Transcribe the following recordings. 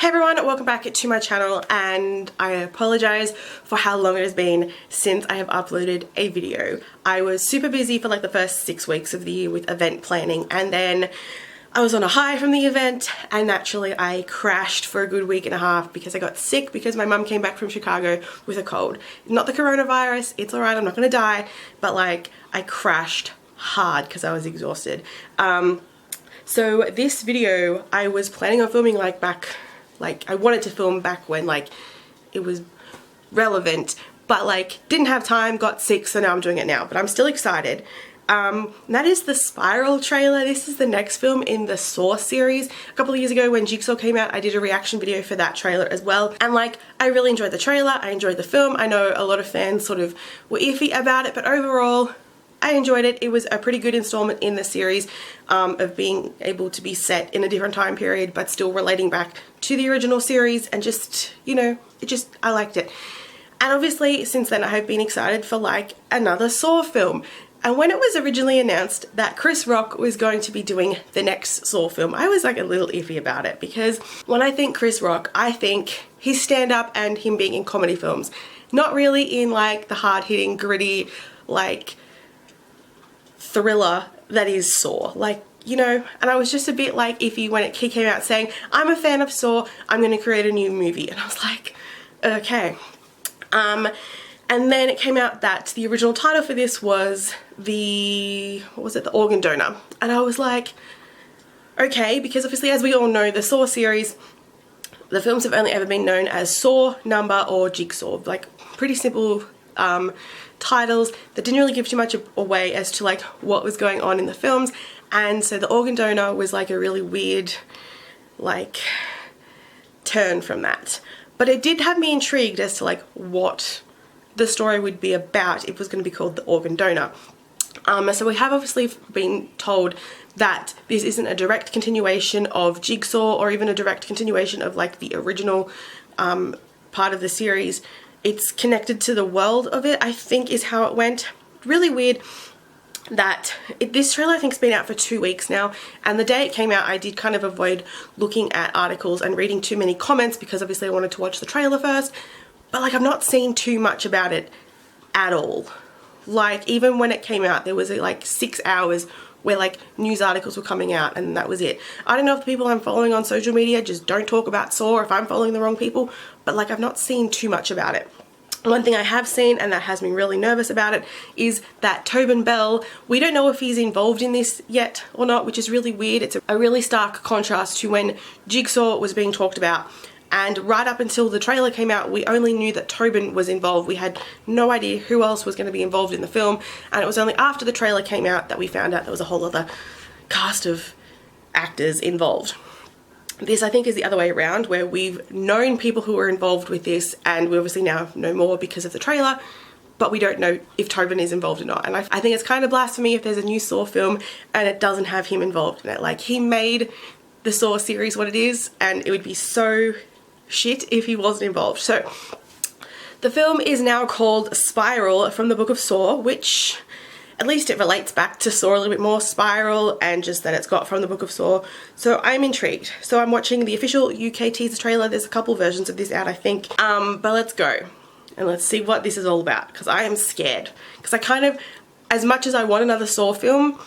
Hey everyone, welcome back to my channel, and I apologize for how long it has been since I have uploaded a video. I was super busy for like the first 6 weeks of the year with event planning, and then I was on a high from the event, and naturally I crashed for a good week and a half because I got sick because my mum came back from Chicago with a cold. Not the coronavirus, it's alright, I'm not gonna die, but like I crashed hard because I was exhausted. So this video I was planning on filming I wanted to film back when like it was relevant, but like didn't have time, got sick, so now I'm doing it now, but I'm still excited. That is the Spiral trailer. This is the next film in the Saw series. A couple of years ago when Jigsaw came out, I did a reaction video for that trailer as well, and like I really enjoyed the trailer, I enjoyed the film. I know a lot of fans sort of were iffy about it, but overall I enjoyed it. It was a pretty good installment in the series of being able to be set in a different time period but still relating back to the original series, and just, you know, I liked it. And obviously since then I have been excited for like another Saw film. And when it was originally announced that Chris Rock was going to be doing the next Saw film, I was like a little iffy about it, because when I think Chris Rock, I think his stand-up and him being in comedy films, not really in like the hard-hitting, gritty, like thriller that is Saw, like, you know. And I was just a bit like iffy when he came out saying, I'm a fan of Saw, I'm gonna create a new movie, and I was like, okay. And then it came out that the original title for this was the organ donor, and I was like, okay, because obviously as we all know, the Saw series, the films have only ever been known as Saw, Number, or Jigsaw, like pretty simple titles that didn't really give too much away as to like what was going on in the films. And so the organ donor was like a really weird like turn from that, but it did have me intrigued as to like what the story would be about if it was going to be called the organ donor. So we have obviously been told that this isn't a direct continuation of Jigsaw or even a direct continuation of like the original part of the series. It's connected to the world of it, I think is how it went. Really weird that this trailer I think has been out for 2 weeks now, and the day it came out I did kind of avoid looking at articles and reading too many comments because obviously I wanted to watch the trailer first, but like I've not seen too much about it at all. Like even when it came out there was like 6 hours where like news articles were coming out, and that was it. I don't know if the people I'm following on social media just don't talk about Saw, or if I'm following the wrong people, but like I've not seen too much about it. One thing I have seen, and that has me really nervous about it, is that Tobin Bell, we don't know if he's involved in this yet or not, which is really weird. It's a really stark contrast to when Jigsaw was being talked about, and right up until the trailer came out we only knew that Tobin was involved. We had no idea who else was going to be involved in the film, and it was only after the trailer came out that we found out there was a whole other cast of actors involved. This I think is the other way around, where we've known people who were involved with this, and we obviously now know more because of the trailer, but we don't know if Tobin is involved or not. And I think it's kind of blasphemy if there's a new Saw film and it doesn't have him involved in it. Like, he made the Saw series what it is, and it would be so shit if he wasn't involved. So the film is now called Spiral, from the book of Saw, which at least it relates back to Saw a little bit more, Spiral, and just that it's got from the book of Saw. So I'm intrigued. So I'm watching the official UK teaser trailer. There's a couple versions of this out, I think. But let's go and let's see what this is all about, because I am scared. Because I kind of, as much as I want another Saw film,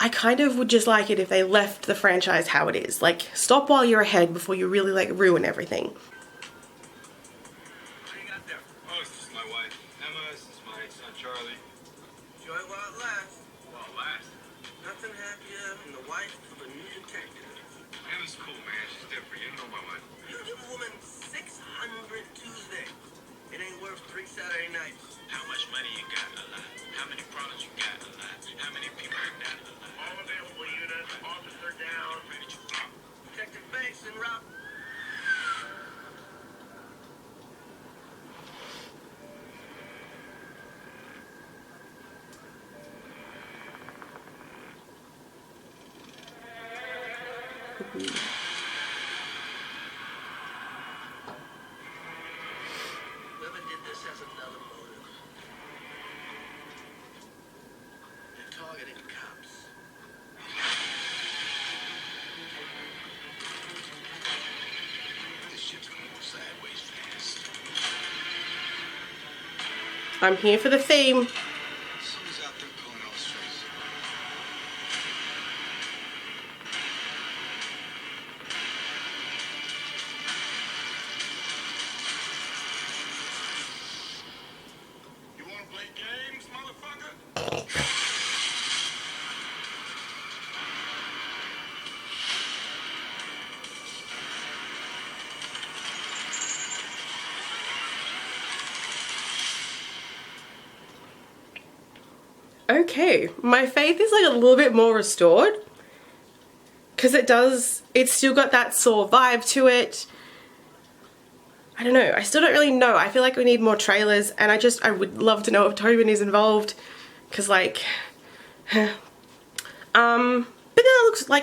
I kind of would just like it if they left the franchise how it is. Like, stop while you're ahead before you really like ruin everything. What do you got there? Oh, it's just my wife, Emma. This is my son, Charlie. Enjoy while it lasts. Well, last. Nothing happier than the wife of a new detective. Emma's cool, man. She's different. You know my wife. You give a woman 600 Tuesdays. It ain't worth 3 Saturday nights. How much money you got? A lot. How many problems you got? A lot. How many people you got? A lot. All available units, officer down. Ready to rock. Detective Banks and Rob. Whoever did this has another motive. They're targeting cops. I'm here for the theme. Somebody's out there pulling all strings. You wanna play games, motherfucker? Okay, my faith is like a little bit more restored. Because it's still got that Saw vibe to it. I don't know, I still don't really know. I feel like we need more trailers, and I would love to know if Tobin is involved. Because like, but then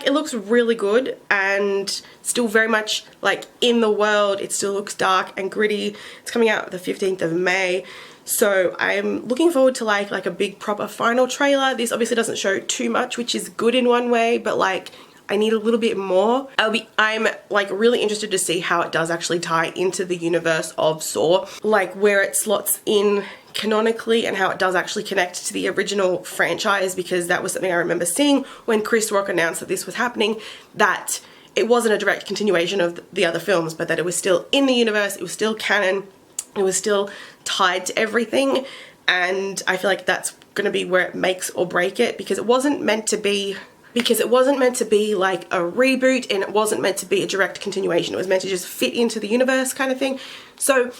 it looks really good, and still very much like in the world. It still looks dark and gritty. It's coming out the 15th of May. So I'm looking forward to like a big proper final trailer. This obviously doesn't show too much, which is good in one way, but like I need a little bit more. I'm like really interested to see how it does actually tie into the universe of Saw, like where it slots in canonically and how it does actually connect to the original franchise, because that was something I remember seeing when Chris Rock announced that this was happening, that it wasn't a direct continuation of the other films, but that it was still in the universe, it was still canon, it was still tied to everything. And I feel like that's going to be where it makes or break it, because it wasn't meant to be like a reboot, and it wasn't meant to be a direct continuation. It was meant to just fit into the universe kind of thing. So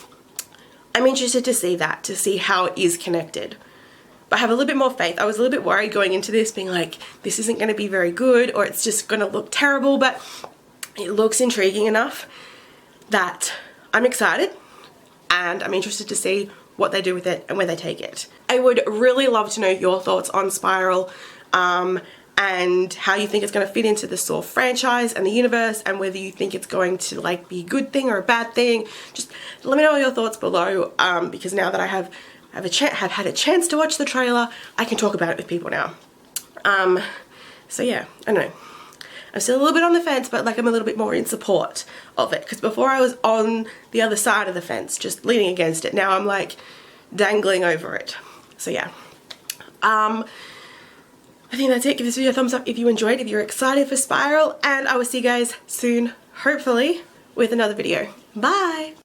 I'm interested to see that, to see how it is connected. But I have a little bit more faith. I was a little bit worried going into this, being like, this isn't going to be very good, or it's just going to look terrible, but it looks intriguing enough that I'm excited, and I'm interested to see what they do with it and where they take it. I would really love to know your thoughts on Spiral, and how you think it's going to fit into the Saw franchise and the universe, and whether you think it's going to like be a good thing or a bad thing. Just let me know your thoughts below, because now that I have had a chance to watch the trailer, I can talk about it with people now. So yeah, I don't know. I'm still a little bit on the fence, but like I'm a little bit more in support of it, because before I was on the other side of the fence, just leaning against it. Now I'm like dangling over it. So yeah. I think that's it. Give this video a thumbs up if you enjoyed, if you're excited for Spiral, and I will see you guys soon, hopefully, with another video. Bye!